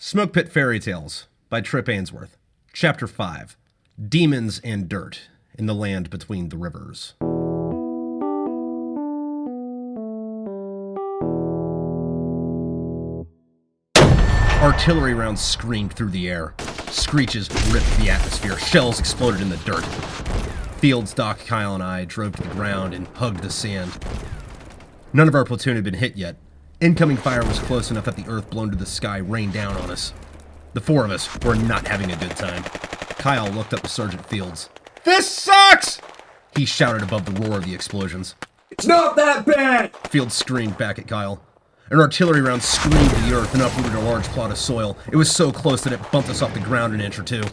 Smokepit Fairytales by Trip Ainsworth. Chapter 5. Demons and Dirt in the Land Between the Rivers. Artillery rounds screamed through the air. Screeches ripped the atmosphere. Shells exploded in the dirt. Fields, Doc, Kyle, and I drove to the ground and hugged the sand. None of our platoon had been hit yet. Incoming fire was close enough that the earth blown to the sky rained down on us. The four of us were not having a good time. Kyle looked up to Sergeant Fields. "This sucks!" he shouted above the roar of the explosions. "It's not that bad!" Fields screamed back at Kyle. An artillery round screamed to the earth and uprooted a large plot of soil. It was so close that it bumped us off the ground an inch or two.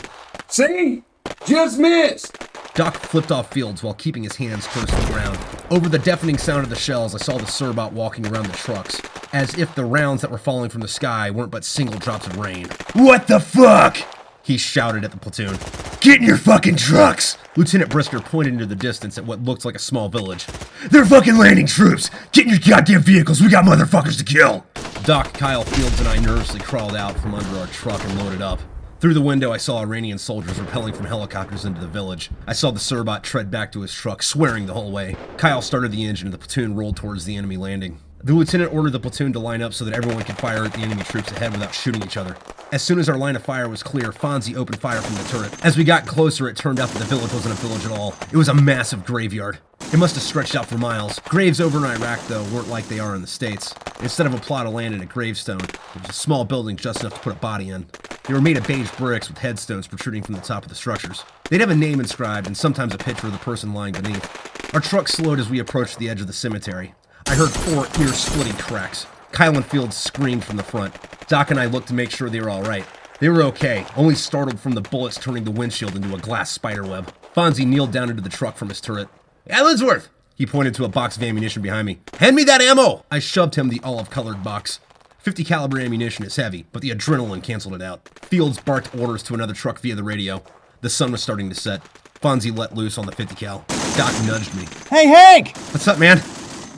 "See? Just missed!" Doc flipped off Fields while keeping his hands close to the ground. Over the deafening sound of the shells, I saw the Surbot walking around the trucks, as if the rounds that were falling from the sky weren't but single drops of rain. "What the fuck?" he shouted at the platoon. "Get in your fucking trucks!" Lieutenant Brisker pointed into the distance at what looked like a small village. "They're fucking landing troops! Get in your goddamn vehicles, we got motherfuckers to kill!" Doc, Kyle, Fields, and I nervously crawled out from under our truck and loaded up. Through the window, I saw Iranian soldiers rappelling from helicopters into the village. I saw the Surbot tread back to his truck, swearing the whole way. Kyle started the engine and the platoon rolled towards the enemy landing. The lieutenant ordered the platoon to line up so that everyone could fire at the enemy troops ahead without shooting each other. As soon as our line of fire was clear, Fonzie opened fire from the turret. As we got closer, it turned out that the village wasn't a village at all. It was a massive graveyard. It must have stretched out for miles. Graves over in Iraq, though, weren't like they are in the States. Instead of a plot of land and a gravestone, there was a small building just enough to put a body in. They were made of beige bricks with headstones protruding from the top of the structures. They'd have a name inscribed and sometimes a picture of the person lying beneath. Our truck slowed as we approached the edge of the cemetery. I heard 4 ear-splitting cracks. Kyle and Fields screamed from the front. Doc and I looked to make sure they were all right. They were okay, only startled from the bullets turning the windshield into a glass spiderweb. Fonzie kneeled down into the truck from his turret. "Allensworth!" He pointed to a box of ammunition behind me. "Hand me that ammo!" I shoved him the olive-colored box. 50 caliber ammunition is heavy, but the adrenaline canceled it out. Fields barked orders to another truck via the radio. The sun was starting to set. Fonzie let loose on the 50 cal. Doc nudged me. "Hey, Hank! "What's up, man?"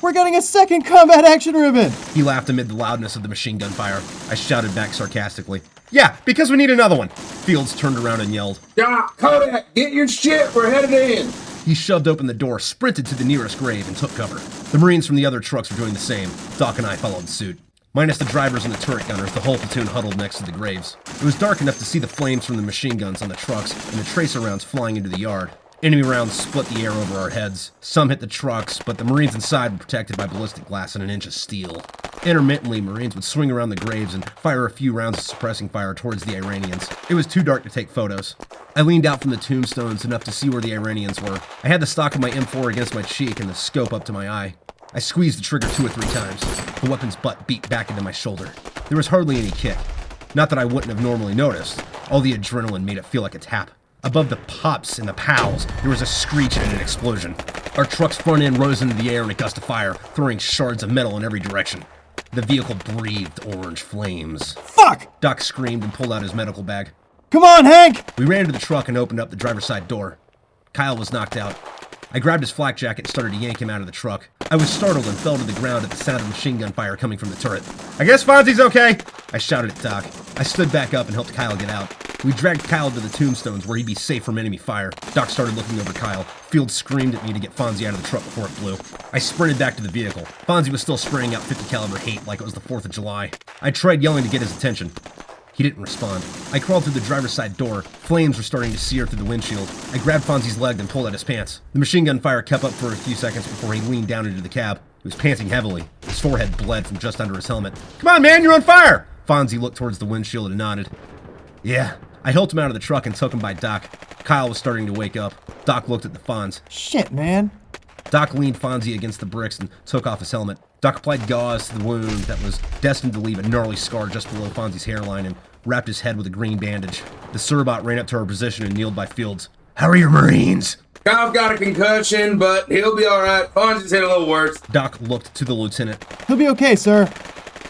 We're getting a second combat action ribbon!" He laughed amid the loudness of the machine gun fire. I shouted back sarcastically. "Yeah, because we need another one." Fields turned around and yelled. "Doc, Kodak, get your shit, we're headed in!" He shoved open the door, sprinted to the nearest grave, and took cover. The Marines from the other trucks were doing the same. Doc and I followed suit. Minus the drivers and the turret gunners, the whole platoon huddled next to the graves. It was dark enough to see the flames from the machine guns on the trucks and the tracer rounds flying into the yard. Enemy rounds split the air over our heads. Some hit the trucks, but the Marines inside were protected by ballistic glass and an inch of steel. Intermittently, Marines would swing around the graves and fire a few rounds of suppressing fire towards the Iranians. It was too dark to take photos. I leaned out from the tombstones enough to see where the Iranians were. I had the stock of my M4 against my cheek and the scope up to my eye. I squeezed the trigger 2 or 3 times. The weapon's butt beat back into my shoulder. There was hardly any kick. Not that I wouldn't have normally noticed. All the adrenaline made it feel like a tap. Above the pops and the pows, there was a screech and an explosion. Our truck's front end rose into the air in a gust of fire, throwing shards of metal in every direction. The vehicle breathed orange flames. "Fuck!" Doc screamed and pulled out his medical bag. "Come on, Hank!" We ran to the truck and opened up the driver's side door. Kyle was knocked out. I grabbed his flak jacket and started to yank him out of the truck. I was startled and fell to the ground at the sound of machine gun fire coming from the turret. "I guess Fonzie's okay," I shouted at Doc. I stood back up and helped Kyle get out. We dragged Kyle to the tombstones where he'd be safe from enemy fire. Doc started looking over Kyle. Fields screamed at me to get Fonzie out of the truck before it blew. I sprinted back to the vehicle. Fonzie was still spraying out 50 caliber hate like it was the 4th of July. I tried yelling to get his attention. He didn't respond. I crawled through the driver's side door. Flames were starting to sear through the windshield. I grabbed Fonzie's leg and pulled at his pants. The machine gun fire kept up for a few seconds before he leaned down into the cab. He was panting heavily. His forehead bled from just under his helmet. "Come on, man, you're on fire!" Fonzie looked towards the windshield and nodded. "Yeah." I helped him out of the truck and took him by Doc. Kyle was starting to wake up. Doc looked at the Fonz. "Shit, man." Doc leaned Fonzie against the bricks and took off his helmet. Doc applied gauze to the wound that was destined to leave a gnarly scar just below Fonzie's hairline and wrapped his head with a green bandage. The Surbot ran up to our position and kneeled by Fields. "How are your Marines?" "Kyle's got a concussion, but he'll be alright. Fonzie's hit a little worse." Doc looked to the lieutenant. "He'll be okay, sir.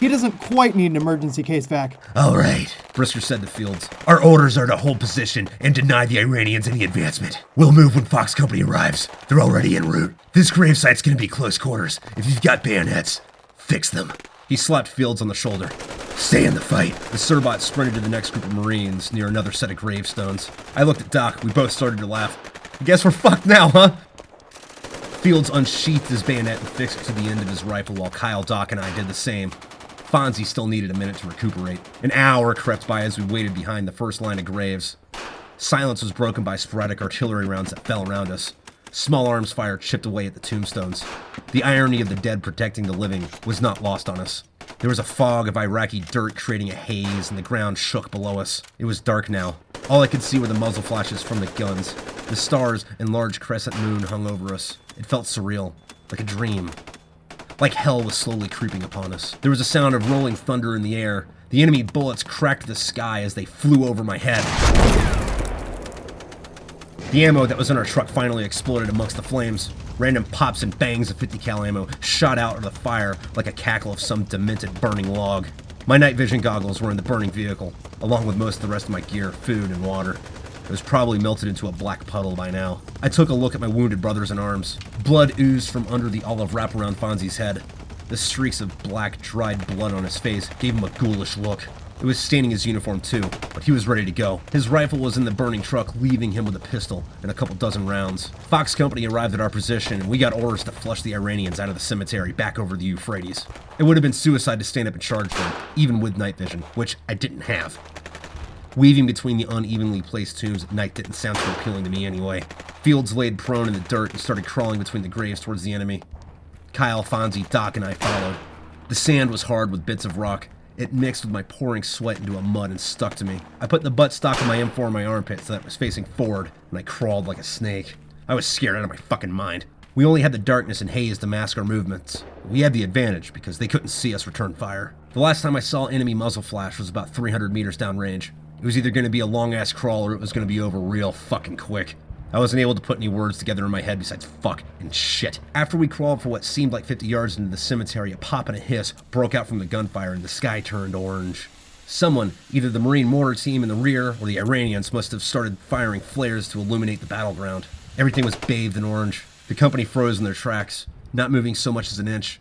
He doesn't quite need an emergency case vac." "All right," Brisker said to Fields. "Our orders are to hold position and deny the Iranians any advancement. We'll move when Fox Company arrives. They're already en route. This gravesite's gonna be close quarters. If you've got bayonets, fix them." He slapped Fields on the shoulder. Stay in the fight. The Serbot sprinted to the next group of Marines near another set of gravestones. I looked at Doc. We both started to laugh. I guess we're fucked now, huh? Fields unsheathed his bayonet and fixed it to the end of his rifle while Kyle, Doc, and I did the same. Fonzie still needed a minute to recuperate. An hour crept by as we waited behind the first line of graves. Silence was broken by sporadic artillery rounds that fell around us. Small arms fire chipped away at the tombstones. The irony of the dead protecting the living was not lost on us. There was a fog of Iraqi dirt creating a haze, and the ground shook below us. It was dark now. All I could see were the muzzle flashes from the guns. The stars and large crescent moon hung over us. It felt surreal, like a dream. Like hell was slowly creeping upon us. There was a sound of rolling thunder in the air. The enemy bullets cracked the sky as they flew over my head. The ammo that was in our truck finally exploded amongst the flames. Random pops and bangs of 50 cal ammo shot out of the fire like a cackle of some demented burning log. My night vision goggles were in the burning vehicle, along with most of the rest of my gear, food, and water. It was probably melted into a black puddle by now. I took a look at my wounded brothers in arms. Blood oozed from under the olive wrap around Fonzie's head. The streaks of black, dried blood on his face gave him a ghoulish look. It was staining his uniform too, but he was ready to go. His rifle was in the burning truck, leaving him with a pistol and a couple dozen rounds. Fox Company arrived at our position, and we got orders to flush the Iranians out of the cemetery back over the Euphrates. It would have been suicide to stand up and charge them, even with night vision, which I didn't have. Weaving between the unevenly placed tombs at night didn't sound too appealing to me anyway. Fields laid prone in the dirt and started crawling between the graves towards the enemy. Kyle, Fonzie, Doc, and I followed. The sand was hard with bits of rock. It mixed with my pouring sweat into a mud and stuck to me. I put the buttstock of my M4 in my armpit so that it was facing forward, and I crawled like a snake. I was scared out of my fucking mind. We only had the darkness and haze to mask our movements. We had the advantage because they couldn't see us return fire. The last time I saw enemy muzzle flash was about 300 meters downrange. It was either going to be a long-ass crawl or it was going to be over real fucking quick. I wasn't able to put any words together in my head besides fuck and shit. After we crawled for what seemed like 50 yards into the cemetery, a pop and a hiss broke out from the gunfire and the sky turned orange. Someone, either the Marine mortar team in the rear or the Iranians, must have started firing flares to illuminate the battleground. Everything was bathed in orange. The company froze in their tracks, not moving so much as an inch.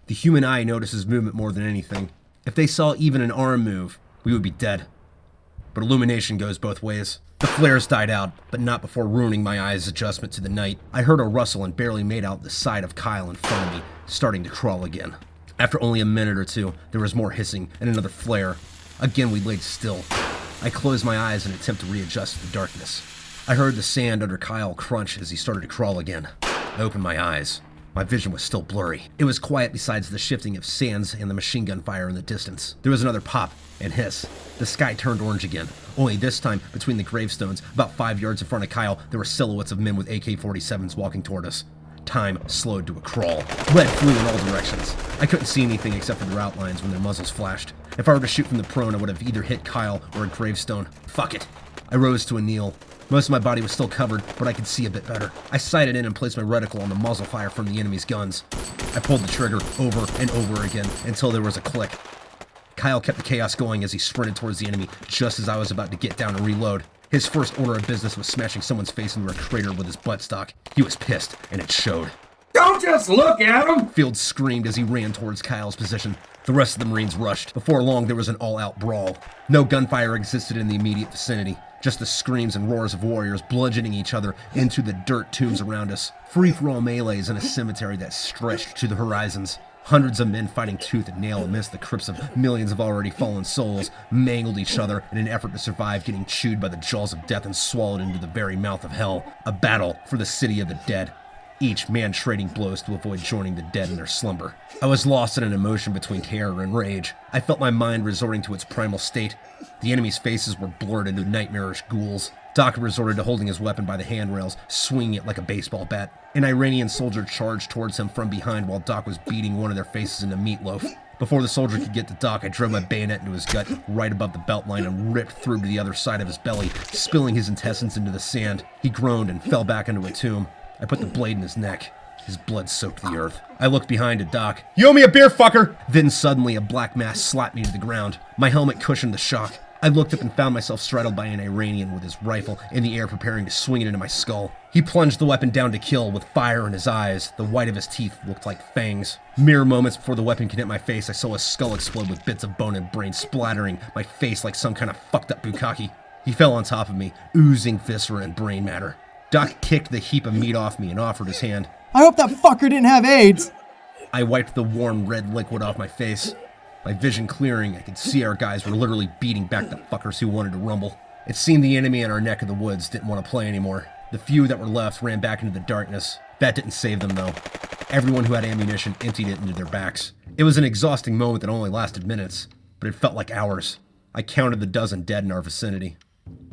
The human eye notices movement more than anything. If they saw even an arm move, we would be dead. But illumination goes both ways. The flares died out, but not before ruining my eyes' adjustment to the night. I heard a rustle and barely made out the side of Kyle in front of me, starting to crawl again. After only a minute or two, there was more hissing and another flare. Again, we laid still. I closed my eyes in an attempt to readjust to the darkness. I heard the sand under Kyle crunch as he started to crawl again. I opened my eyes. My vision was still blurry. It was quiet besides the shifting of sands and the machine gun fire in the distance. There was another pop and hiss. The sky turned orange again. Only this time, between the gravestones, about 5 yards in front of Kyle, there were silhouettes of men with AK-47s walking toward us. Time slowed to a crawl. Lead flew in all directions. I couldn't see anything except for their outlines when their muzzles flashed. If I were to shoot from the prone, I would have either hit Kyle or a gravestone. Fuck it. I rose to a kneel. Most of my body was still covered, but I could see a bit better. I sighted in and placed my reticle on the muzzle fire from the enemy's guns. I pulled the trigger over and over again until there was a click. Kyle kept the chaos going as he sprinted towards the enemy just as I was about to get down and reload. His first order of business was smashing someone's face into a crater with his buttstock. He was pissed, and it showed. Don't just look at him! Fields screamed as he ran towards Kyle's position. The rest of the Marines rushed. Before long, there was an all-out brawl. No gunfire existed in the immediate vicinity. Just the screams and roars of warriors bludgeoning each other into the dirt tombs around us. Free-for-all melees in a cemetery that stretched to the horizons. Hundreds of men fighting tooth and nail amidst the crypts of millions of already fallen souls mangled each other in an effort to survive getting chewed by the jaws of death and swallowed into the very mouth of hell. A battle for the city of the dead. Each man trading blows to avoid joining the dead in their slumber. I was lost in an emotion between terror and rage. I felt my mind resorting to its primal state. The enemy's faces were blurred into nightmarish ghouls. Doc resorted to holding his weapon by the handrails, swinging it like a baseball bat. An Iranian soldier charged towards him from behind while Doc was beating one of their faces into meatloaf. Before the soldier could get to Doc, I drove my bayonet into his gut, right above the belt line, and ripped through to the other side of his belly, spilling his intestines into the sand. He groaned and fell back into a tomb. I put the blade in his neck. His blood soaked the earth. I looked behind at Doc. "You owe me a beer, fucker!" Then suddenly a black mass slapped me to the ground. My helmet cushioned the shock. I looked up and found myself straddled by an Iranian with his rifle in the air preparing to swing it into my skull. He plunged the weapon down to kill with fire in his eyes. The white of his teeth looked like fangs. Mere moments before the weapon could hit my face, I saw his skull explode with bits of bone and brain splattering my face like some kind of fucked up bukkake. He fell on top of me, oozing viscera and brain matter. Doc kicked the heap of meat off me and offered his hand. I hope that fucker didn't have AIDS. I wiped the warm red liquid off my face. My vision clearing, I could see our guys were literally beating back the fuckers who wanted to rumble. It seemed the enemy in our neck of the woods didn't want to play anymore. The few that were left ran back into the darkness. That didn't save them, though. Everyone who had ammunition emptied it into their backs. It was an exhausting moment that only lasted minutes, but it felt like hours. I counted the dozen dead in our vicinity.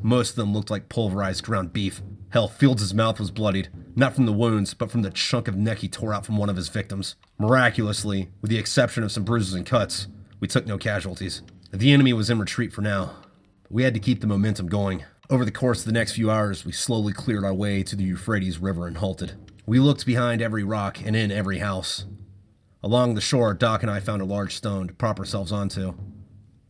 Most of them looked like pulverized ground beef. Hell, Fields' mouth was bloodied, not from the wounds, but from the chunk of neck he tore out from one of his victims. Miraculously, with the exception of some bruises and cuts, we took no casualties. The enemy was in retreat for now, but we had to keep the momentum going. Over the course of the next few hours, we slowly cleared our way to the Euphrates River and halted. We looked behind every rock and in every house. Along the shore, Doc and I found a large stone to prop ourselves onto.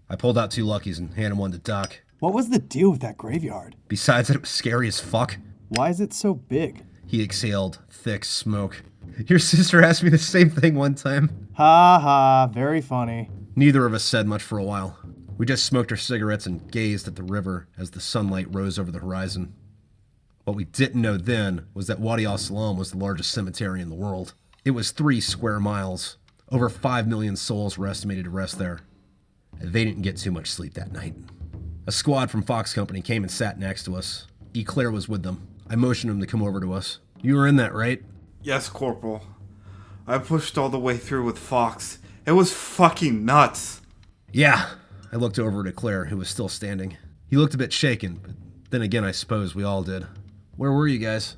I pulled out 2 Luckies and handed one to Doc. What was the deal with that graveyard? Besides that it was scary as fuck, Why is it so big? he exhaled thick smoke. Your sister asked me the same thing one time. Ha ha, very funny. Neither of us said much for a while. We just smoked our cigarettes and gazed at the river as the sunlight rose over the horizon. What we didn't know then was that Wadi al-Salam was the largest cemetery in the world. It was 3 square miles. Over 5 million souls were estimated to rest there. And they didn't get too much sleep that night. A squad from Fox Company came and sat next to us. Eclair was with them. I motioned him to come over to us. You were in that, right? Yes, Corporal. I pushed all the way through with Fox. It was fucking nuts. Yeah. I looked over at Eclair, who was still standing. He looked a bit shaken, but then again, I suppose we all did. Where were you guys?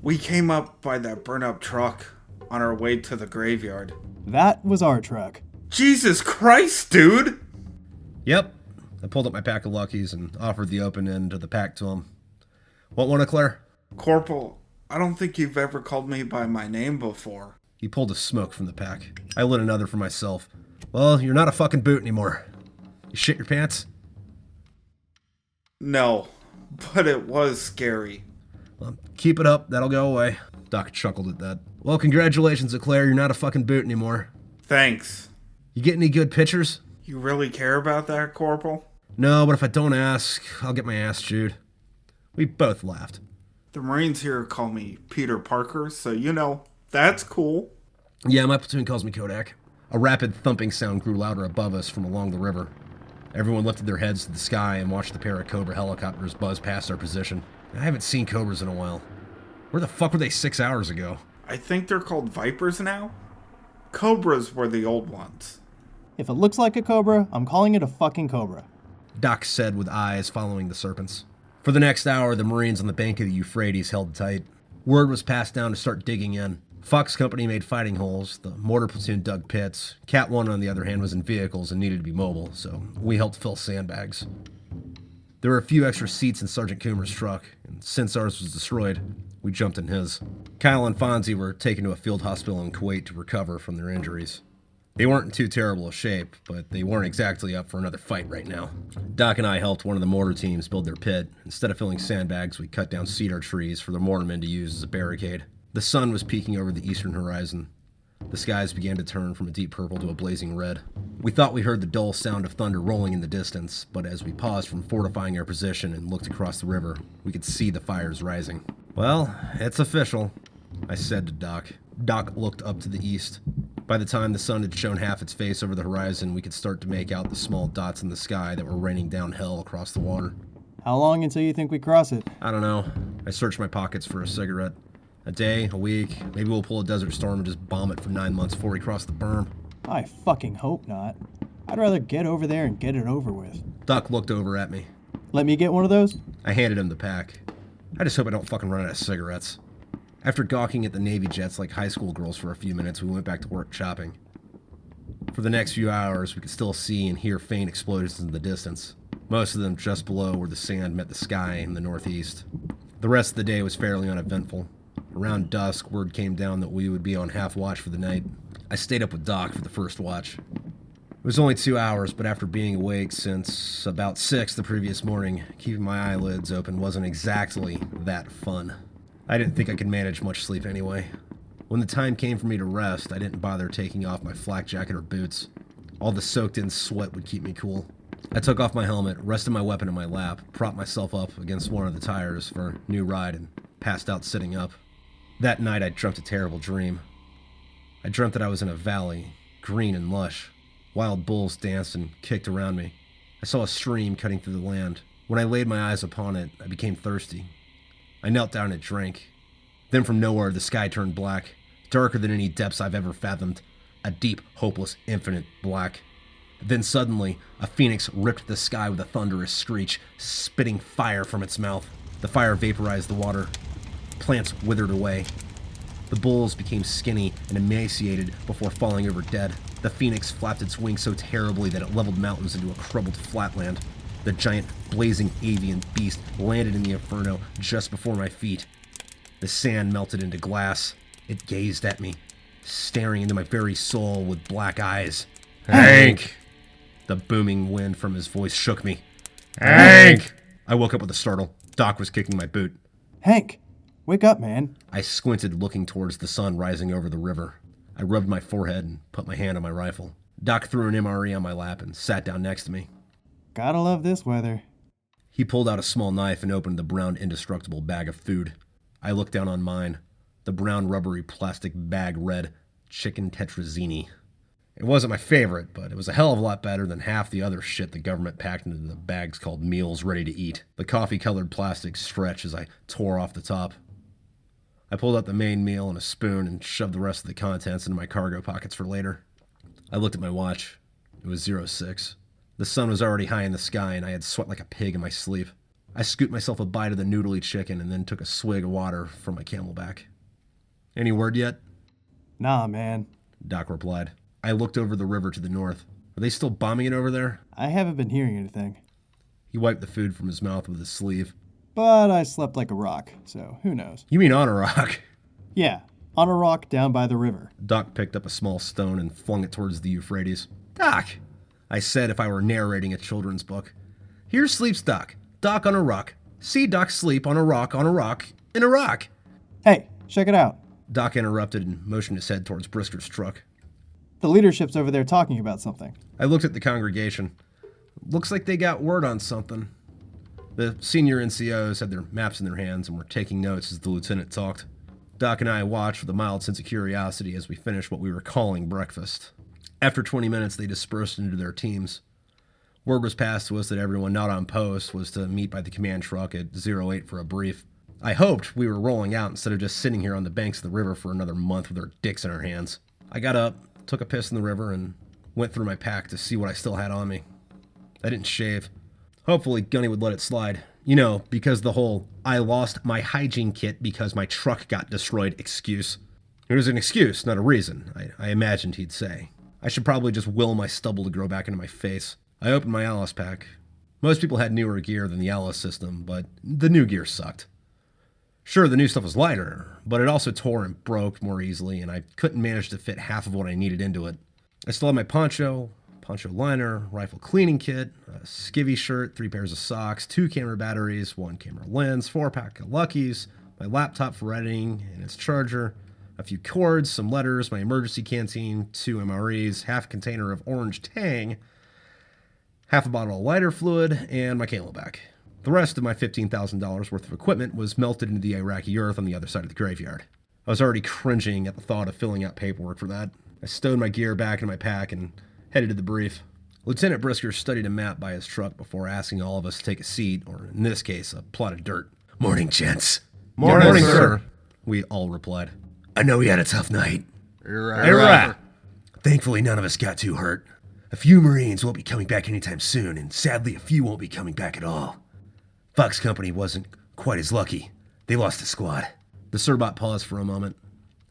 We came up by that burnt-up truck on our way to the graveyard. That was our truck. Jesus Christ, dude! Yep. I pulled up my pack of Luckies and offered the open end of the pack to him. Want one, Eclair? Corporal, I don't think you've ever called me by my name before. He pulled a smoke from the pack. I lit another for myself. Well, you're not a fucking boot anymore. You shit your pants? No, but it was scary. Well, keep it up. That'll go away. Doc chuckled at that. Well, congratulations, Eclair. You're not a fucking boot anymore. Thanks. You get any good pictures? You really care about that, Corporal? No, but if I don't ask, I'll get my ass chewed. We both laughed. The Marines here call me Peter Parker, so you know, that's cool. Yeah, my platoon calls me Kodak. A rapid thumping sound grew louder above us from along the river. Everyone lifted their heads to the sky and watched the pair of Cobra helicopters buzz past our position. I haven't seen Cobras in a while. Where the fuck were they 6 hours ago? I think they're called Vipers now. Cobras were the old ones. If it looks like a cobra, I'm calling it a fucking cobra. Doc said with eyes following the serpents. For the next hour, the Marines on the bank of the Euphrates held tight. Word was passed down to start digging in. Fox Company made fighting holes, the mortar platoon dug pits. Cat 1, on the other hand, was in vehicles and needed to be mobile, so we helped fill sandbags. There were a few extra seats in Sergeant Coomer's truck, and since ours was destroyed, we jumped in his. Kyle and Fonzie were taken to a field hospital in Kuwait to recover from their injuries. They weren't in too terrible a shape, but they weren't exactly up for another fight right now. Doc and I helped one of the mortar teams build their pit. Instead of filling sandbags, we cut down cedar trees for the mortarmen to use as a barricade. The sun was peeking over the eastern horizon. The skies began to turn from a deep purple to a blazing red. We thought we heard the dull sound of thunder rolling in the distance, but as we paused from fortifying our position and looked across the river, we could see the fires rising. Well, it's official, I said to Doc. Doc looked up to the east. By the time the sun had shown half its face over the horizon, we could start to make out the small dots in the sky that were raining down hell across the water. How long until you think we cross it? I don't know. I searched my pockets for a cigarette. A day, a week, maybe we'll pull a Desert Storm and just bomb it for 9 months before we cross the berm. I fucking hope not. I'd rather get over there and get it over with. Doc looked over at me. Let me get one of those? I handed him the pack. I just hope I don't fucking run out of cigarettes. After gawking at the Navy jets like high school girls for a few minutes, we went back to work chopping. For the next few hours, we could still see and hear faint explosions in the distance, most of them just below where the sand met the sky in the northeast. The rest of the day was fairly uneventful. Around dusk, word came down that we would be on half watch for the night. I stayed up with Doc for the first watch. It was only 2 hours, but after being awake since about 6 the previous morning, keeping my eyelids open wasn't exactly that fun. I didn't think I could manage much sleep anyway. When the time came for me to rest, I didn't bother taking off my flak jacket or boots. All the soaked-in sweat would keep me cool. I took off my helmet, rested my weapon in my lap, propped myself up against one of the tires for a new ride, and passed out sitting up. That night I dreamt a terrible dream. I dreamt that I was in a valley, green and lush. Wild bulls danced and kicked around me. I saw a stream cutting through the land. When I laid my eyes upon it, I became thirsty. I knelt down and drank. Then from nowhere, the sky turned black, darker than any depths I've ever fathomed. A deep, hopeless, infinite black. Then suddenly, a phoenix ripped the sky with a thunderous screech, spitting fire from its mouth. The fire vaporized the water. Plants withered away. The bulls became skinny and emaciated before falling over dead. The phoenix flapped its wings so terribly that it leveled mountains into a crumbled flatland. The giant, blazing avian beast landed in the inferno just before my feet. The sand melted into glass. It gazed at me, staring into my very soul with black eyes. Hank! The booming wind from his voice shook me. Hank! I woke up with a startle. Doc was kicking my boot. Hank, wake up, man. I squinted, looking towards the sun rising over the river. I rubbed my forehead and put my hand on my rifle. Doc threw an MRE on my lap and sat down next to me. Gotta love this weather. He pulled out a small knife and opened the brown, indestructible bag of food. I looked down on mine. The brown, rubbery plastic bag read, Chicken Tetrazzini. It wasn't my favorite, but it was a hell of a lot better than half the other shit the government packed into the bags called meals ready to eat. The coffee-colored plastic stretched as I tore off the top. I pulled out the main meal and a spoon and shoved the rest of the contents into my cargo pockets for later. I looked at my watch. It was 06. The sun was already high in the sky and I had sweat like a pig in my sleep. I scooped myself a bite of the noodly chicken and then took a swig of water from my Camelback. Any word yet? Nah, man. Doc replied. I looked over the river to the north. Are they still bombing it over there? I haven't been hearing anything. He wiped the food from his mouth with his sleeve. But I slept like a rock, so who knows? You mean on a rock? Yeah, on a rock down by the river. Doc picked up a small stone and flung it towards the Euphrates. Doc, I said if I were narrating a children's book. Here sleeps Doc. Doc on a rock. See Doc sleep on a rock, in a rock. Hey, check it out. Doc interrupted and motioned his head towards Brisker's truck. The leadership's over there talking about something. I looked at the congregation. Looks like they got word on something. The senior NCOs had their maps in their hands and were taking notes as the lieutenant talked. Doc and I watched with a mild sense of curiosity as we finished what we were calling breakfast. After 20 minutes, they dispersed into their teams. Word was passed to us that everyone not on post was to meet by the command truck at 08 for a brief. I hoped we were rolling out instead of just sitting here on the banks of the river for another month with our dicks in our hands. I got up, took a piss in the river, and went through my pack to see what I still had on me. I didn't shave. Hopefully Gunny would let it slide. You know, because the whole, I lost my hygiene kit because my truck got destroyed excuse. It was an excuse, not a reason, I imagined he'd say. I should probably just will my stubble to grow back into my face. I opened my Alice pack. Most people had newer gear than the Alice system, but the new gear sucked. Sure, the new stuff was lighter, but it also tore and broke more easily, and I couldn't manage to fit half of what I needed into it. I still had my poncho liner, rifle cleaning kit, a skivvy shirt, 3 pairs of socks, 2 camera batteries, 1 camera lens, 4-pack of Luckies, my laptop for editing and its charger, a few cords, some letters, my emergency canteen, 2 MREs, half a container of orange Tang, half a bottle of lighter fluid, and my Camelback. The rest of my $15,000 worth of equipment was melted into the Iraqi earth on the other side of the graveyard. I was already cringing at the thought of filling out paperwork for that. I stowed my gear back in my pack and headed to the brief. Lieutenant Brisker studied a map by his truck before asking all of us to take a seat, or in this case, a plot of dirt. Morning, gents. Morning, sir. We all replied. I know we had a tough night. Right. Thankfully, none of us got too hurt. A few Marines won't be coming back anytime soon, and sadly, a few won't be coming back at all. Fox Company wasn't quite as lucky. They lost a squad. The Sirbot paused for a moment.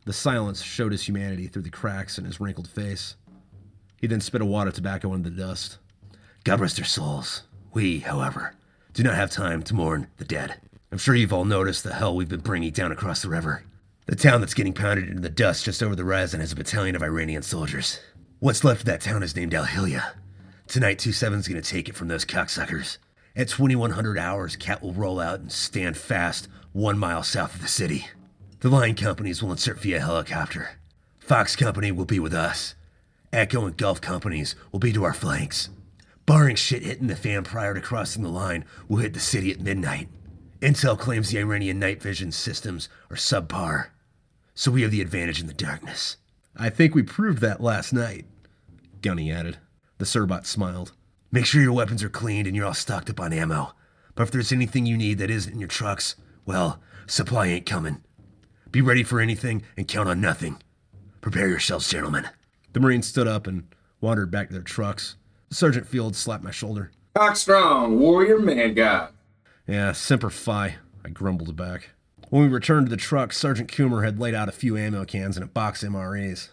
The silence showed his humanity through the cracks in his wrinkled face. He then spit a wad of tobacco into the dust. God rest their souls. We, however, do not have time to mourn the dead. I'm sure you've all noticed the hell we've been bringing down across the river. The town that's getting pounded into the dust just over the horizon has a battalion of Iranian soldiers. What's left of that town is named Al-Hilya. Tonight, 2-7's gonna take it from those cocksuckers. At 2100 hours, Cat will roll out and stand fast 1 mile south of the city. The line companies will insert via helicopter. Fox Company will be with us. Echo and Gulf companies will be to our flanks. Barring shit hitting the fan prior to crossing the line, we'll hit the city at midnight. Intel claims the Iranian night vision systems are subpar, so we have the advantage in the darkness. I think we proved that last night, Gunny added. The Serbot smiled. Make sure your weapons are cleaned and you're all stocked up on ammo. But if there's anything you need that isn't in your trucks, well, supply ain't coming. Be ready for anything and count on nothing. Prepare yourselves, gentlemen. The Marines stood up and wandered back to their trucks. Sergeant Fields slapped my shoulder. Cock strong, warrior man god. Yeah, Semper Fi, I grumbled back. When we returned to the truck, Sergeant Coomer had laid out a few ammo cans and a box of MREs.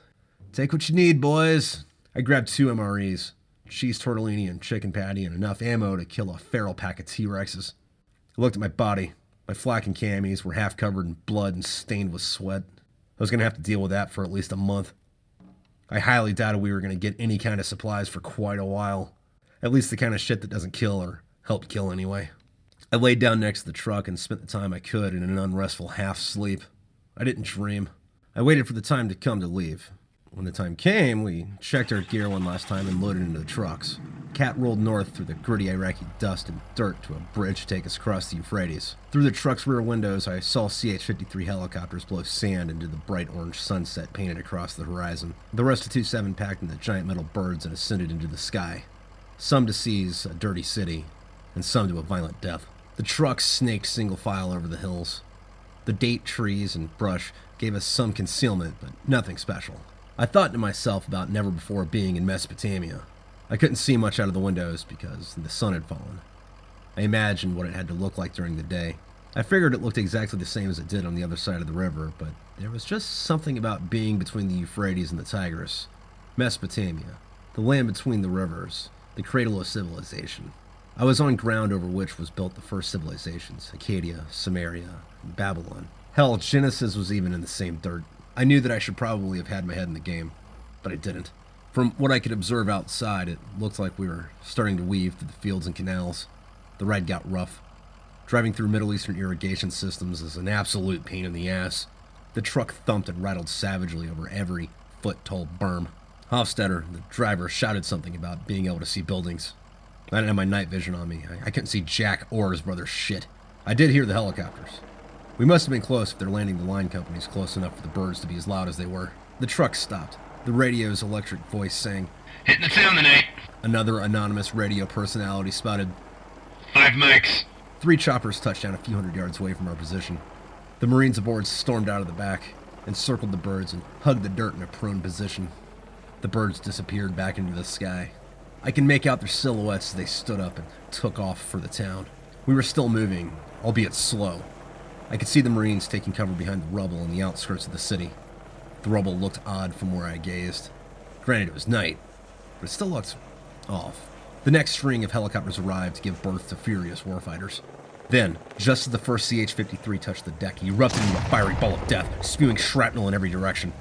Take what you need, boys. I grabbed 2 MREs. Cheese tortellini and chicken patty, and enough ammo to kill a feral pack of T-Rexes. I looked at my body. My flak and camis were half covered in blood and stained with sweat. I was going to have to deal with that for at least a month. I highly doubted we were going to get any kind of supplies for quite a while. At least the kind of shit that doesn't kill or help kill anyway. I laid down next to the truck and spent the time I could in an unrestful half-sleep. I didn't dream. I waited for the time to come to leave. When the time came, we checked our gear one last time and loaded into the trucks. Cat rolled north through the gritty Iraqi dust and dirt to a bridge to take us across the Euphrates. Through the truck's rear windows, I saw CH-53 helicopters blow sand into the bright orange sunset painted across the horizon. The rest of 2-7 packed into giant metal birds and ascended into the sky. Some to seize a dirty city, and some to a violent death. The trucks snaked single file over the hills. The date trees and brush gave us some concealment, but nothing special. I thought to myself about never before being in Mesopotamia. I couldn't see much out of the windows because the sun had fallen. I imagined what it had to look like during the day. I figured it looked exactly the same as it did on the other side of the river, but there was just something about being between the Euphrates and the Tigris. Mesopotamia, the land between the rivers, the cradle of civilization. I was on ground over which was built the first civilizations, Acadia, Samaria, and Babylon. Hell, Genesis was even in the same dirt. I knew that I should probably have had my head in the game, but I didn't. From what I could observe outside, it looked like we were starting to weave through the fields and canals. The ride got rough. Driving through Middle Eastern irrigation systems is an absolute pain in the ass. The truck thumped and rattled savagely over every foot-tall berm. Hofstetter, the driver, shouted something about being able to see buildings. I didn't have my night vision on me. I couldn't see jack or his brother's shit. I did hear the helicopters. We must have been close if they're landing the line companies close enough for the birds to be as loud as they were. The truck stopped. The radio's electric voice sang, Hitting the town tonight. Another anonymous radio personality spouted, 5 mics. 3 choppers touched down a few hundred yards away from our position. The Marines aboard stormed out of the back, encircled the birds, and hugged the dirt in a prone position. The birds disappeared back into the sky. I can make out their silhouettes as they stood up and took off for the town. We were still moving, albeit slow. I could see the Marines taking cover behind the rubble in the outskirts of the city. The rubble looked odd from where I gazed. Granted, it was night, but it still looked off. The next string of helicopters arrived to give birth to furious warfighters. Then, just as the first CH-53 touched the deck, he erupted into a fiery ball of death, spewing shrapnel in every direction.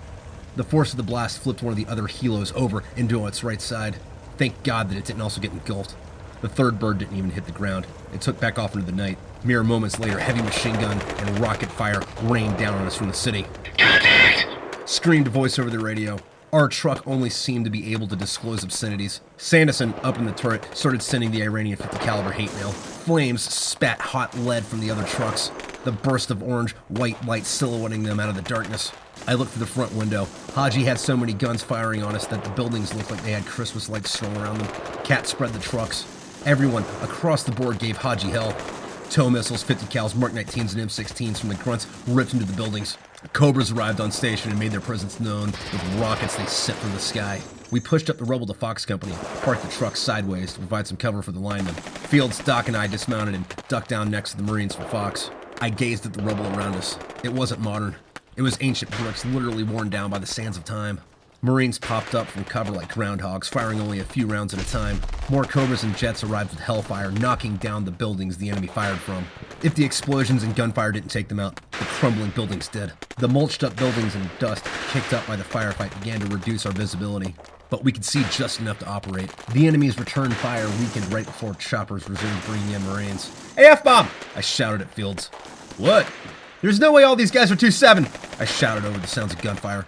The force of the blast flipped one of the other helos over into its right side. Thank God that it didn't also get engulfed. The third bird didn't even hit the ground. It took back off into the night. Mere moments later, heavy machine gun and rocket fire rained down on us from the city. Contact! Screamed a voice over the radio. Our truck only seemed to be able to disclose obscenities. Sanderson, up in the turret, started sending the Iranian 50 caliber hate mail. Flames spat hot lead from the other trucks, the burst of orange, white light silhouetting them out of the darkness. I looked through the front window. Haji had so many guns firing on us that the buildings looked like they had Christmas lights strung around them. Cat spread the trucks. Everyone across the board gave Haji hell. Tow missiles, 50 cals, Mark 19s, and M16s from the grunts ripped into the buildings. Cobras arrived on station and made their presence known with rockets they sent from the sky. We pushed up the rubble to Fox Company, parked the truck sideways to provide some cover for the linemen. Fields, Doc, and I dismounted and ducked down next to the Marines for Fox. I gazed at the rubble around us. It wasn't modern. It was ancient bricks literally worn down by the sands of time. Marines popped up from cover like groundhogs, firing only a few rounds at a time. More Cobras and jets arrived with hellfire, knocking down the buildings the enemy fired from. If the explosions and gunfire didn't take them out, the crumbling buildings did. The mulched up buildings and dust kicked up by the firefight began to reduce our visibility, but we could see just enough to operate. The enemy's return fire weakened right before choppers resumed bringing in Marines. Hey, F-bomb! I shouted at Fields. What? There's no way all these guys are 2-7! I shouted over the sounds of gunfire.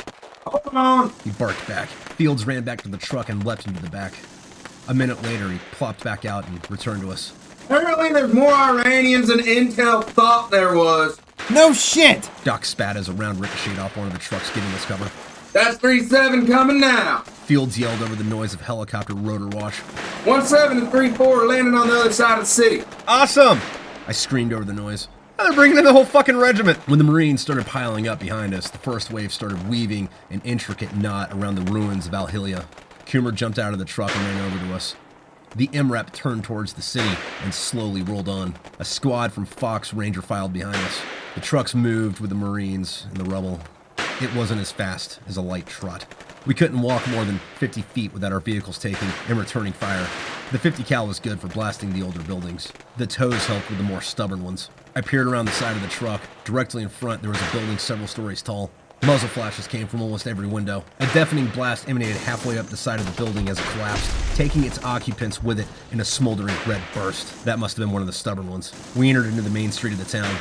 Hold on. He barked back. Fields ran back to the truck and leapt into the back. A minute later, he plopped back out and returned to us. Apparently there's more Iranians than Intel thought there was. No shit! Doc spat as a round ricocheted off one of the trucks, giving us cover. That's 3-7 coming now. Fields yelled over the noise of helicopter rotor wash. 1-7 and 3-4 are landing on the other side of the city. Awesome! I screamed over the noise. Oh, they're bringing in the whole fucking regiment! When the Marines started piling up behind us, the first wave started weaving an intricate knot around the ruins of Alhilia. Coomer jumped out of the truck and ran over to us. The MREP turned towards the city and slowly rolled on. A squad from Fox Ranger filed behind us. The trucks moved with the Marines and the rubble. It wasn't as fast as a light trot. We couldn't walk more than 50 feet without our vehicles taking and returning fire. The 50 cal was good for blasting the older buildings. The tows helped with the more stubborn ones. I peered around the side of the truck. Directly in front, there was a building several stories tall. Muzzle flashes came from almost every window. A deafening blast emanated halfway up the side of the building as it collapsed, taking its occupants with it in a smoldering red burst. That must have been one of the stubborn ones. We entered into the main street of the town.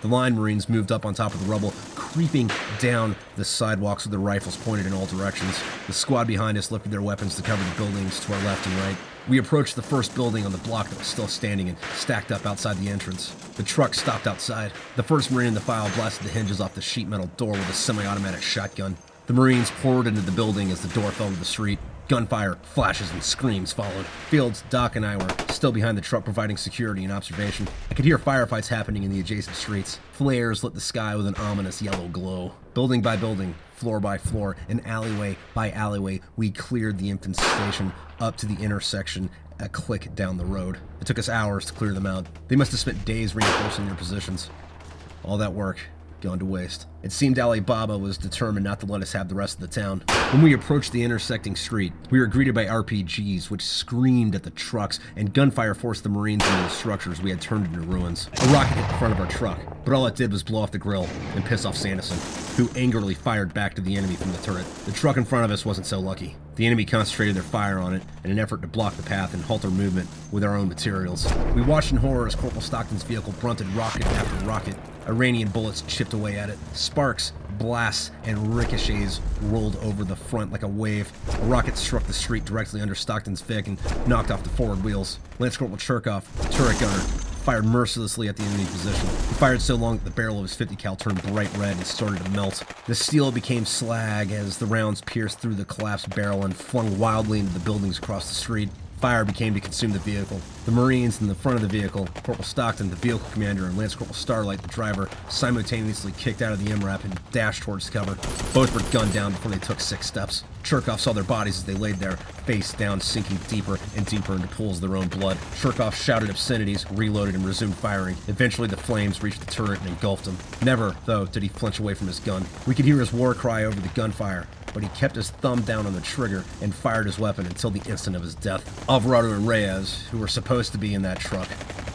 The line Marines moved up on top of the rubble, creeping down the sidewalks with their rifles pointed in all directions. The squad behind us lifted their weapons to cover the buildings to our left and right. We approached the first building on the block that was still standing and stacked up outside the entrance. The truck stopped outside. The first Marine in the file blasted the hinges off the sheet metal door with a semi-automatic shotgun. The Marines poured into the building as the door fell to the street. Gunfire, flashes, and screams followed. Fields, Doc, and I were still behind the truck providing security and observation. I could hear firefights happening in the adjacent streets. Flares lit the sky with an ominous yellow glow. Building by building, floor by floor, and alleyway by alleyway, we cleared the infestation up to the intersection a click down the road. It took us hours to clear them out. They must have spent days reinforcing their positions. All that work gone to waste. It seemed Ali Baba was determined not to let us have the rest of the town. When we approached the intersecting street, we were greeted by RPGs, which screamed at the trucks, and gunfire forced the Marines into the structures we had turned into ruins. A rocket hit the front of our truck, but all it did was blow off the grill and piss off Sanderson, who angrily fired back to the enemy from the turret. The truck in front of us wasn't so lucky. The enemy concentrated their fire on it in an effort to block the path and halt our movement with our own materials. We watched in horror as Corporal Stockton's vehicle grunted rocket after rocket. Iranian bullets chipped away at it. Sparks, blasts, and ricochets rolled over the front like a wave. A rocket struck the street directly under Stockton's Vic and knocked off the forward wheels. Lance Corporal Cherkov, the turret gunner, fired mercilessly at the enemy position. He fired so long that the barrel of his 50 cal turned bright red and started to melt. The steel became slag as the rounds pierced through the collapsed barrel and flung wildly into the buildings across the street. Fire became to consume the vehicle. The Marines in the front of the vehicle, Corporal Stockton, the vehicle commander, and Lance Corporal Starlight, the driver, simultaneously kicked out of the MRAP and dashed towards cover. Both were gunned down before they took 6 steps. Cherkov saw their bodies as they laid there, face down, sinking deeper and deeper into pools of their own blood. Cherkov shouted obscenities, reloaded, and resumed firing. Eventually, the flames reached the turret and engulfed him. Never, though, did he flinch away from his gun. We could hear his war cry over the gunfire, but he kept his thumb down on the trigger and fired his weapon until the instant of his death. Alvarado and Reyes, who were supposed to be in that truck,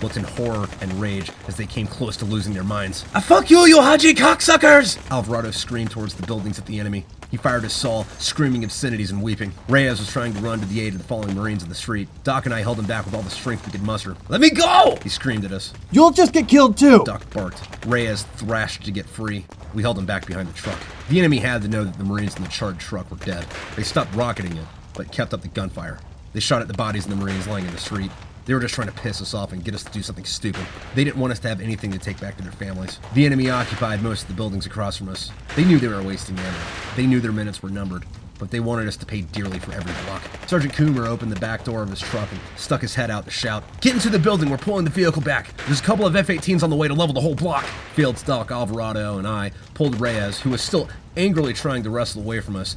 looked in horror and rage as they came close to losing their minds. Fuck you, you Haji cocksuckers! Alvarado screamed towards the buildings at the enemy. He fired his saw, screaming obscenities and weeping. Reyes was trying to run to the aid of the falling Marines in the street. Doc and I held him back with all the strength we could muster. Let me go! He screamed at us. You'll just get killed too! Doc barked. Reyes thrashed to get free. We held him back behind the truck. The enemy had to know that the Marines in the charred truck were dead. They stopped rocketing it, but kept up the gunfire. They shot at the bodies of the Marines lying in the street. They were just trying to piss us off and get us to do something stupid. They didn't want us to have anything to take back to their families. The enemy occupied most of the buildings across from us. They knew they were wasting ammo. They knew their minutes were numbered, but they wanted us to pay dearly for every block. Sergeant Coomer opened the back door of his truck and stuck his head out to shout, "Get into the building, we're pulling the vehicle back. There's a couple of F-18s on the way to level the whole block." Fields, Doc, Alvarado, and I pulled Reyes, who was still angrily trying to wrestle away from us,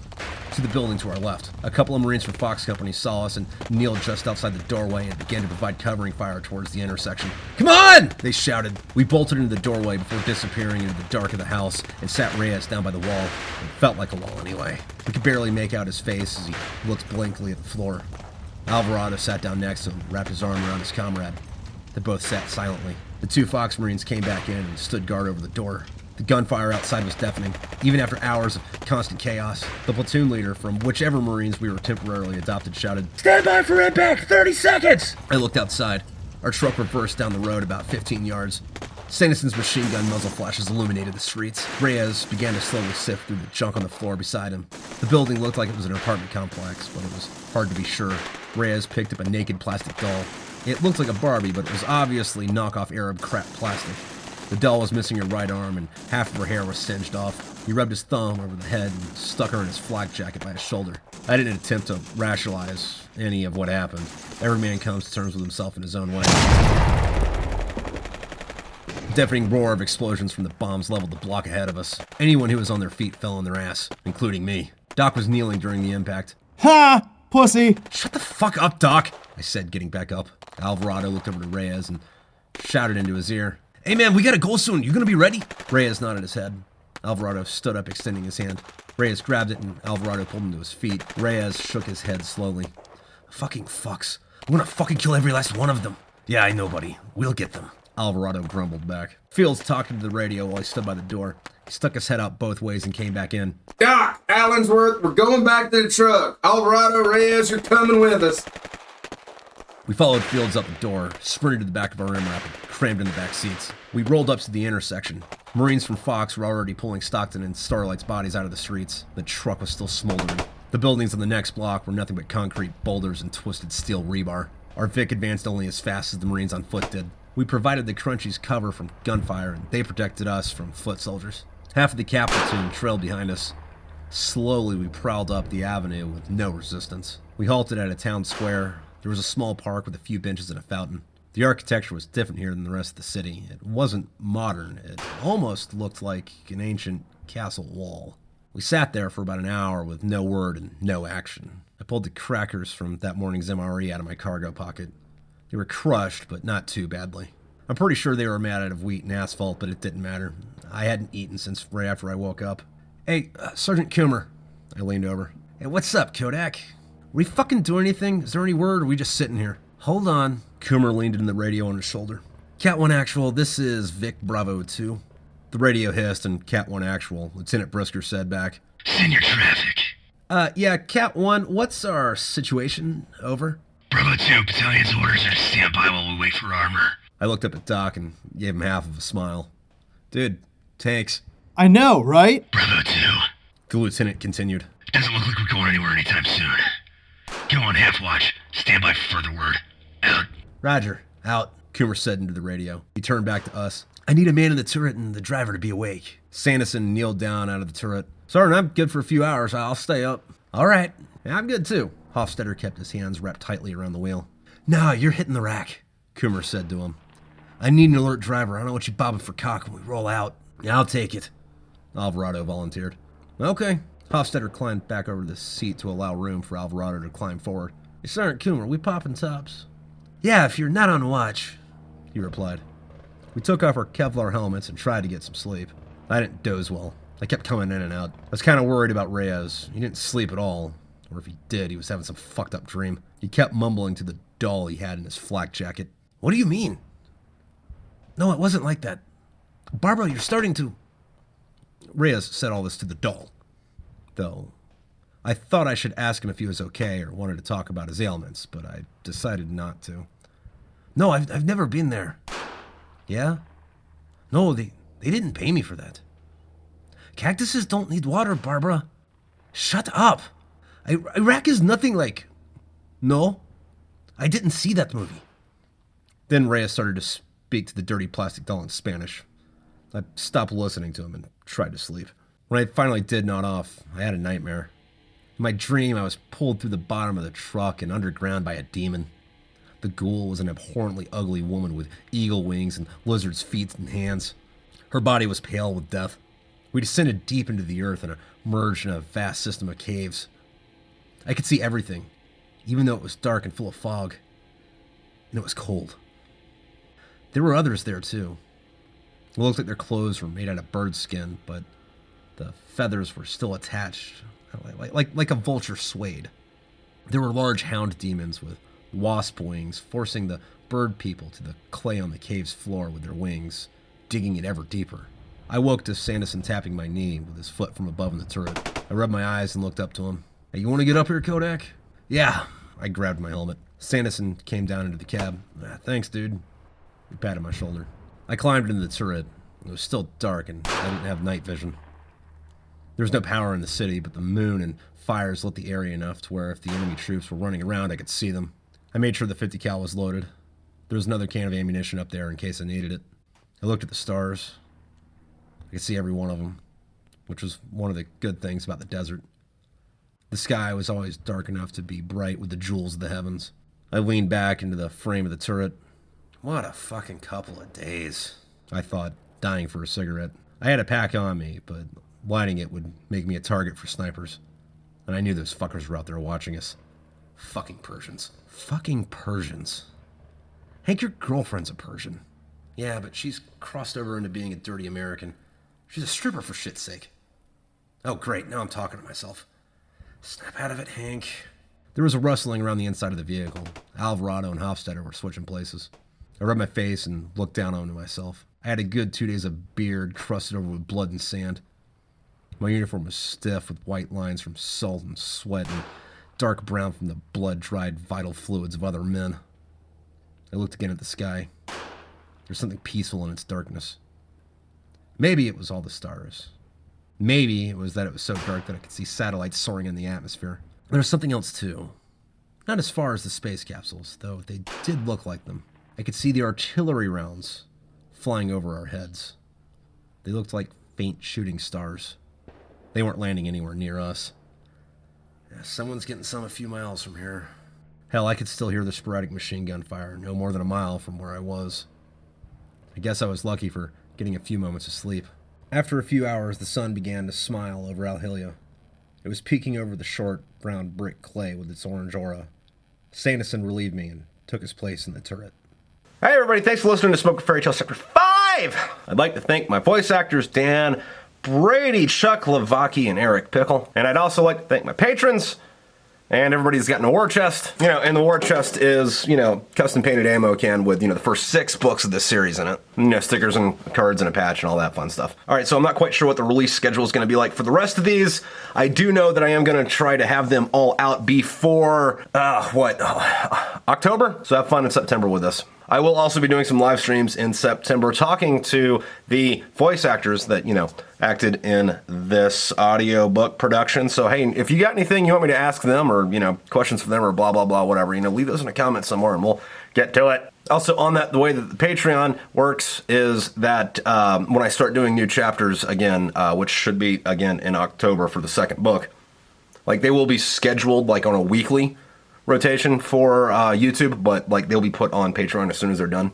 to the building to our left. A couple of Marines from Fox Company saw us and kneeled just outside the doorway and began to provide covering fire towards the intersection. "Come on!" they shouted. We bolted into the doorway before disappearing into the dark of the house and sat Reyes down by the wall. It felt like a wall anyway. We could barely make out his face as he looked blankly at the floor. Alvarado sat down next to him, wrapped his arm around his comrade. They both sat silently. The 2 Fox Marines came back in and stood guard over the door. The gunfire outside was deafening. Even after hours of constant chaos, the platoon leader from whichever Marines we were temporarily adopted shouted, "Stand by for impact, 30 seconds!" I looked outside. Our truck reversed down the road about 15 yards. Sanderson's machine gun muzzle flashes illuminated the streets. Reyes began to slowly sift through the junk on the floor beside him. The building looked like it was an apartment complex, but it was hard to be sure. Reyes picked up a naked plastic doll. It looked like a Barbie, but it was obviously knockoff Arab crap plastic. The doll was missing her right arm, and half of her hair was singed off. He rubbed his thumb over the head and stuck her in his flak jacket by his shoulder. I didn't attempt to rationalize any of what happened. Every man comes to terms with himself in his own way. A deafening roar of explosions from the bombs leveled the block ahead of us. Anyone who was on their feet fell on their ass, including me. Doc was kneeling during the impact. Ha! Pussy! "Shut the fuck up, Doc," I said, getting back up. Alvarado looked over to Reyes and shouted into his ear, "Hey man, we gotta go soon. You gonna be ready?" Reyes nodded his head. Alvarado stood up, extending his hand. Reyes grabbed it and Alvarado pulled him to his feet. Reyes shook his head slowly. "Fucking fucks. I'm gonna fucking kill every last one of them." "Yeah, I know, buddy. We'll get them," Alvarado grumbled back. Fields talked into the radio while he stood by the door. He stuck his head out both ways and came back in. Doc, Allensworth, we're going back to the truck. Alvarado, Reyes, you're coming with us. We followed Fields up the door, sprinted to the back of our MRAP, and crammed in the back seats. We rolled up to the intersection. Marines from Fox were already pulling Stockton and Starlight's bodies out of the streets. The truck was still smoldering. The buildings on the next block were nothing but concrete boulders and twisted steel rebar. Our Vic advanced only as fast as the Marines on foot did. We provided the Crunchies cover from gunfire, and they protected us from foot soldiers. Half of the cap platoon trailed behind us. Slowly, we prowled up the avenue with no resistance. We halted at a town square. There was a small park with a few benches and a fountain. The architecture was different here than the rest of the city. It wasn't modern. It almost looked like an ancient castle wall. We sat there for about an hour with no word and no action. I pulled the crackers from that morning's MRE out of my cargo pocket. They were crushed, but not too badly. I'm pretty sure they were made out of wheat and asphalt, but it didn't matter. I hadn't eaten since right after I woke up. "Hey, Sergeant Coomer." I leaned over. "Hey, what's up, Kodak? We fucking do anything? Is there any word, or are we just sitting here?" "Hold on." Coomer leaned in the radio on his shoulder. "Cat 1 Actual, this is Vic Bravo 2. The radio hissed, and Cat 1 Actual, Lieutenant Brisker said back. Send your traffic. Yeah, Cat 1, what's our situation? Over. Bravo 2, battalion's orders are to stand by while we wait for armor. I looked up at Doc and gave him half of a smile. "Dude, tanks." I know, right? Bravo 2. The lieutenant continued. Doesn't look like we're going anywhere anytime soon. Go on half watch. Stand by for further word. Out. "Roger, out," Coomer said into the radio. He turned back to us. "I need a man in the turret and the driver to be awake." Sanderson kneeled down out of the turret. "Sergeant, I'm good for a few hours. I'll stay up." "All right. Yeah, I'm good too." Hofstetter kept his hands wrapped tightly around the wheel. "No, you're hitting the rack," Coomer said to him. "I need an alert driver. I don't want you bobbing for cock when we roll out." "Yeah, I'll take it," Alvarado volunteered. "Okay." Hofstetter climbed back over the seat to allow room for Alvarado to climb forward. "Hey, Sergeant Coomer, we popping tops?" "Yeah, if you're not on watch," he replied. We took off our Kevlar helmets and tried to get some sleep. I didn't doze well. I kept coming in and out. I was kind of worried about Reyes. He didn't sleep at all. Or if he did, he was having some fucked up dream. He kept mumbling to the doll he had in his flak jacket. "What do you mean?" "No, it wasn't like that. Barbara, you're starting to..." Reyes said all this to the doll. Though, I thought I should ask him if he was okay or wanted to talk about his ailments, but I decided not to. "No, I've never been there." "Yeah? No, they didn't pay me for that." "Cactuses don't need water, Barbara." "Shut up. Iraq is nothing like..." "No, I didn't see that movie." Then Reyes started to speak to the dirty plastic doll in Spanish. I stopped listening to him and tried to sleep. When I finally did nod off, I had a nightmare. In my dream, I was pulled through the bottom of the truck and underground by a demon. The ghoul was an abhorrently ugly woman with eagle wings and lizard's feet and hands. Her body was pale with death. We descended deep into the earth and emerged in a vast system of caves. I could see everything, even though it was dark and full of fog. And it was cold. There were others there, too. It looked like their clothes were made out of bird skin, but the feathers were still attached, like a vulture swayed. There were large hound demons with wasp wings, forcing the bird people to the clay on the cave's floor with their wings, digging it ever deeper. I woke to Sanderson tapping my knee with his foot from above in the turret. I rubbed my eyes and looked up to him. Hey, you want to get up here, Kodak? Yeah. I grabbed my helmet. Sanderson came down into the cab. Thanks, dude. He patted my shoulder. I climbed into the turret. It was still dark, and I didn't have night vision. There was no power in the city, but the moon and fires lit the area enough to where if the enemy troops were running around, I could see them. I made sure the 50 cal was loaded. There was another can of ammunition up there in case I needed it. I looked at the stars. I could see every one of them, which was one of the good things about the desert. The sky was always dark enough to be bright with the jewels of the heavens. I leaned back into the frame of the turret. What a fucking couple of days, I thought, dying for a cigarette. I had a pack on me, but lighting it would make me a target for snipers. And I knew those fuckers were out there watching us. Fucking Persians. Fucking Persians. Hank, your girlfriend's a Persian. Yeah, but she's crossed over into being a dirty American. She's a stripper, for shit's sake. Oh, great, now I'm talking to myself. Snap out of it, Hank. There was a rustling around the inside of the vehicle. Alvarado and Hofstadter were switching places. I rubbed my face and looked down onto myself. I had a good 2 days of beard crusted over with blood and sand. My uniform was stiff with white lines from salt and sweat and dark brown from the blood-dried vital fluids of other men. I looked again at the sky. There's something peaceful in its darkness. Maybe it was all the stars. Maybe it was that it was so dark that I could see satellites soaring in the atmosphere. There was something else too. Not as far as the space capsules, though they did look like them. I could see the artillery rounds flying over our heads. They looked like faint shooting stars. They weren't landing anywhere near us. Yeah, someone's getting some a few miles from here. Hell, I could still hear the sporadic machine gun fire no more than a mile from where I was. I guess I was lucky for getting a few moments of sleep. After a few hours, the sun began to smile over Alhilia. It was peeking over the short, brown brick clay with its orange aura. Sanderson relieved me and took his place in the turret. Hey everybody, thanks for listening to Smokepit Fairytales Chapter 5! I'd like to thank my voice actors, Dan, Brady, Chuck Lavaki, and Eric Pickle. And I'd also like to thank my patrons, and everybody's gotten a war chest. And the war chest is, custom painted ammo can with, the first 6 books of this series in it. Stickers and cards and a patch and all that fun stuff. Alright, so I'm not quite sure what the release schedule is going to be like for the rest of these. I do know that I am going to try to have them all out before, October? So have fun in September with this. I will also be doing some live streams in September talking to the voice actors that, acted in this audiobook production. So, hey, if you got anything you want me to ask them or, questions for them or blah, blah, blah, whatever, leave those in a comment somewhere and we'll get to it. Also, on that, the way that the Patreon works is that when I start doing new chapters again, which should be, again, in October for the second book, they will be scheduled, on a weekly rotation for YouTube, but they'll be put on Patreon as soon as they're done.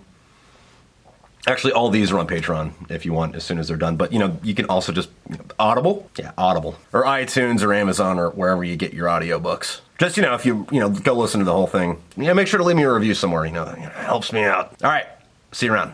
Actually, all these are on Patreon if you want as soon as they're done. But you can also just Audible, or iTunes or Amazon or wherever you get your audiobooks. Just if you go listen to the whole thing, make sure to leave me a review somewhere. It helps me out. All right, see you around.